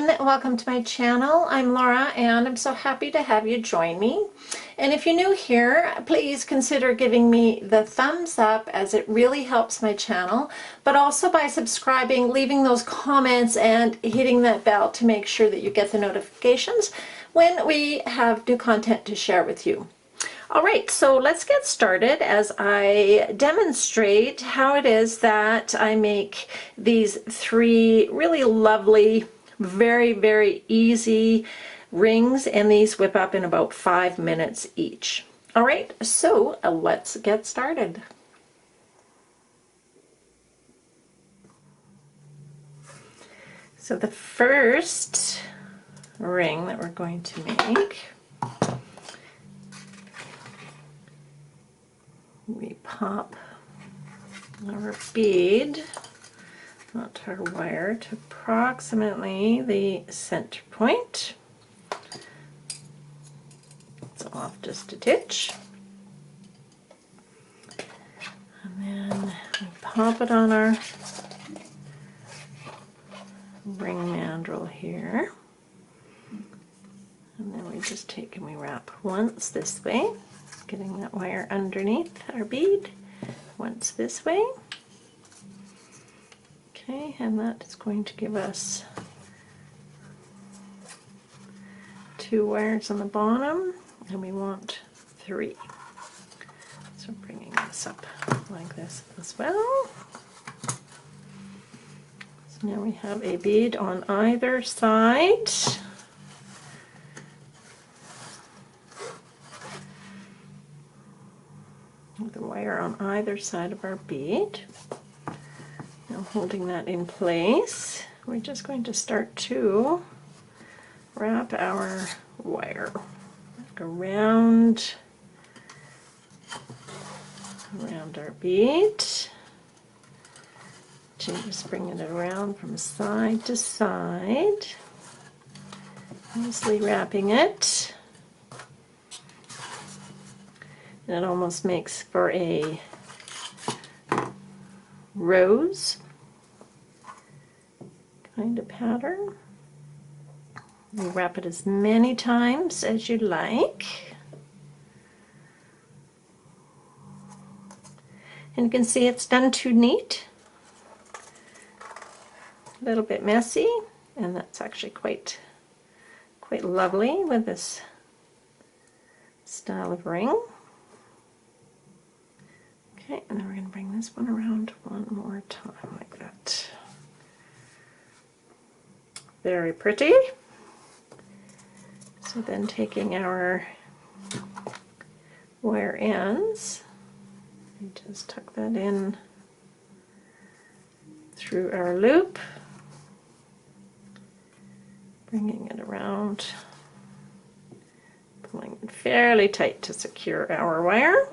everyone, welcome to my channel. I'm Laura and I'm so happy to have you join me. And if you're new here, please consider giving me the thumbs up as it really helps my channel, but also by subscribing, leaving those comments and hitting that bell to make sure that you get the notifications when we have new content to share with you. All right, so let's get started as I demonstrate how it is that I make these three really lovely, very easy rings, and these whip up in about 5 minutes each. All right, so let's get started. So the first ring that we're going to make, we pop our bead, not our wire, to approximately the center point. It's off just a titch. And then we pop it on our ring mandrel here. And then we just take and we wrap once this way, getting that wire underneath our bead, once this way. Okay, and that is going to give us 2 wires on the bottom, and we want 3. So bringing this up like this as well. So now we have a bead on either side. With a wire on either side of our bead. Now holding that in place, we're just going to start to wrap our wire around our bead. Just bringing it around from side to side, nicely wrapping it. And it almost makes for a rose kind of pattern. You wrap it as many times as you like. And you can see it's done too neat. A little bit messy, and that's actually quite lovely with this style of ring. Okay, and then we're going to bring this one around one more time like that. Very pretty. So then taking our wire ends, we just tuck that in through our loop, bringing it around, pulling it fairly tight to secure our wire.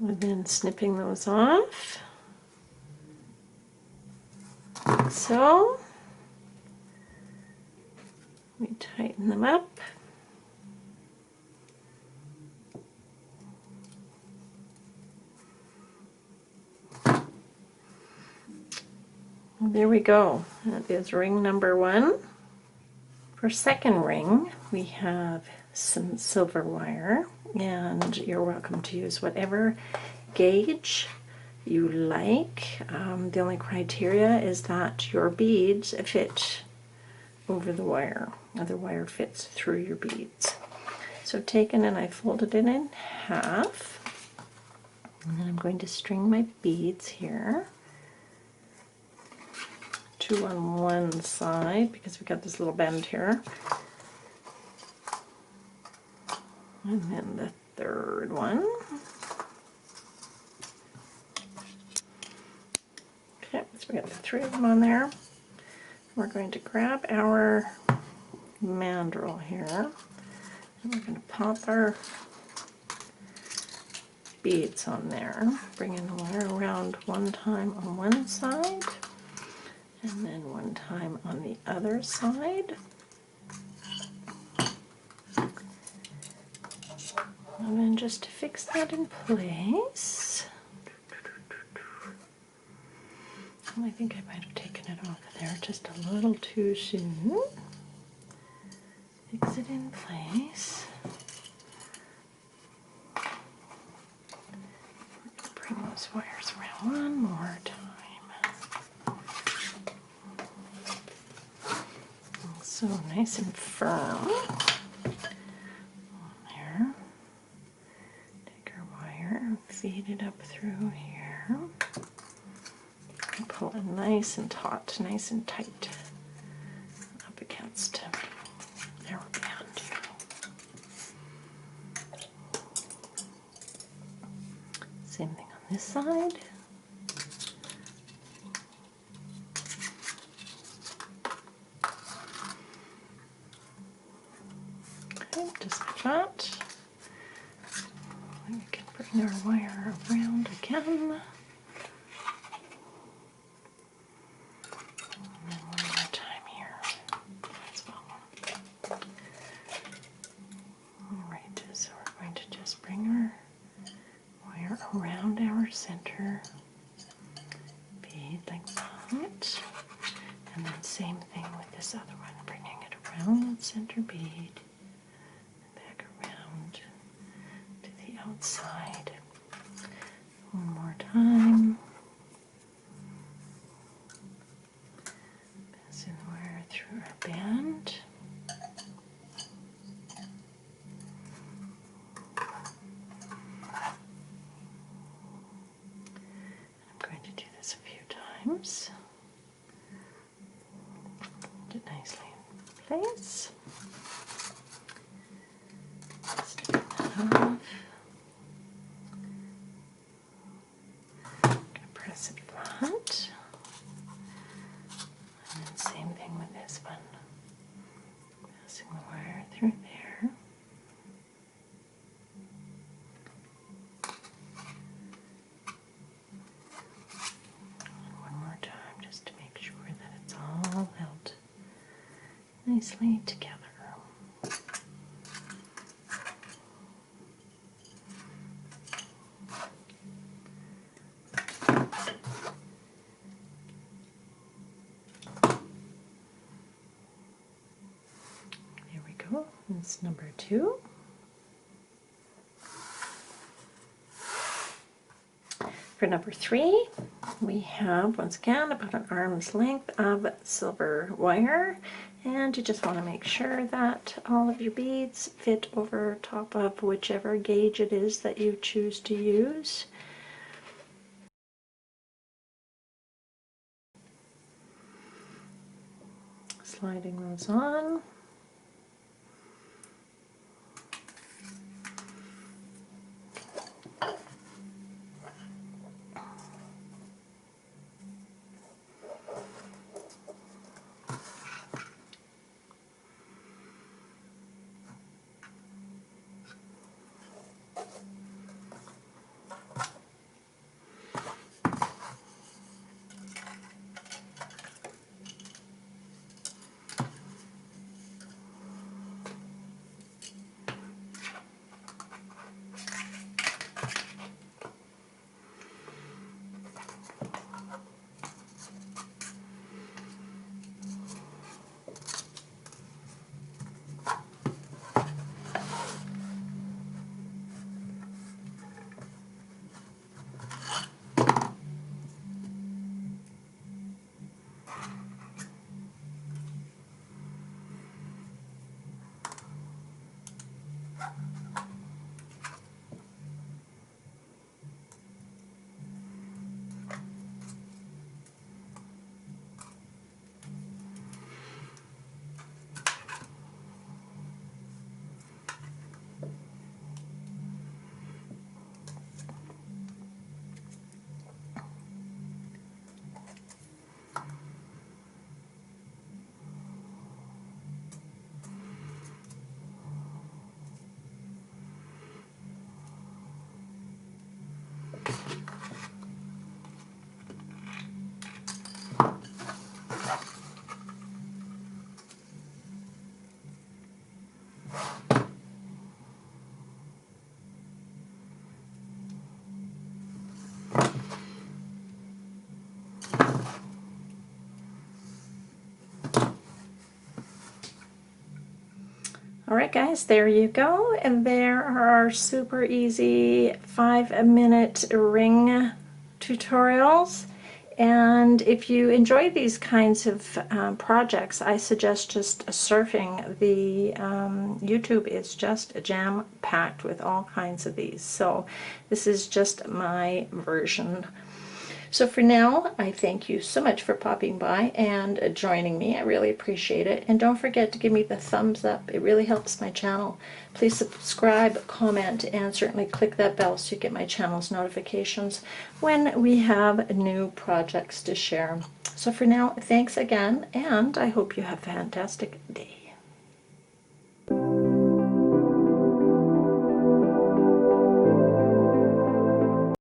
And then snipping those off, like so. We tighten them up. And there we go. That is ring number 1. For second ring, we have some silver wire, and you're welcome to use whatever gauge you like. The only criteria is that your beads fit over the wire, or the wire fits through your beads. So taken, and I folded it in half, and then I'm going to string my beads here. 2 on one side because we got this little bend here, and then the third one. Okay, so we got the 3 of them on there. We're going to grab our mandrel here, and we're going to pop our beads on there, bringing the wire around one time on one side, And then one time on the other side. And then just to fix that in place, I think I might have taken it off of there just a little too soon. Fix it in place. Bring those wires around one more time. So nice and firm. There. Take our wire and feed it up through here. And pull it nice and taut, nice and tight up against our band. Same thing on this side. Okay, just like that. We can bring our wire around again. And then one more time here as well. Alright, so we're going to just bring our wire around our center bead like that. And then same thing with this other one, bringing it around that center bead and back around to the outside. One more time. Passing the wire through our band. I'm going to do this a few times. Put it nicely in place. Snip that off. I'm going to press it flat. And then same thing with this one. Passing the wire through there. And one more time just to make sure that it's all held nicely together. There we go. That's number 2. For number 3, we have, once again, about an arm's length of silver wire, and you just want to make sure that all of your beads fit over top of whichever gauge it is that you choose to use. Sliding those on. Alright guys, there you go. And there are our super easy 5-minute ring tutorials. And if you enjoy these kinds of projects, I suggest just surfing. The YouTube is just jam-packed with all kinds of these. So this is just my version. So for now, I thank you so much for popping by and joining me. I really appreciate it. And don't forget to give me the thumbs up. It really helps my channel. Please subscribe, comment, and certainly click that bell so you get my channel's notifications when we have new projects to share. So for now, thanks again, and I hope you have a fantastic day.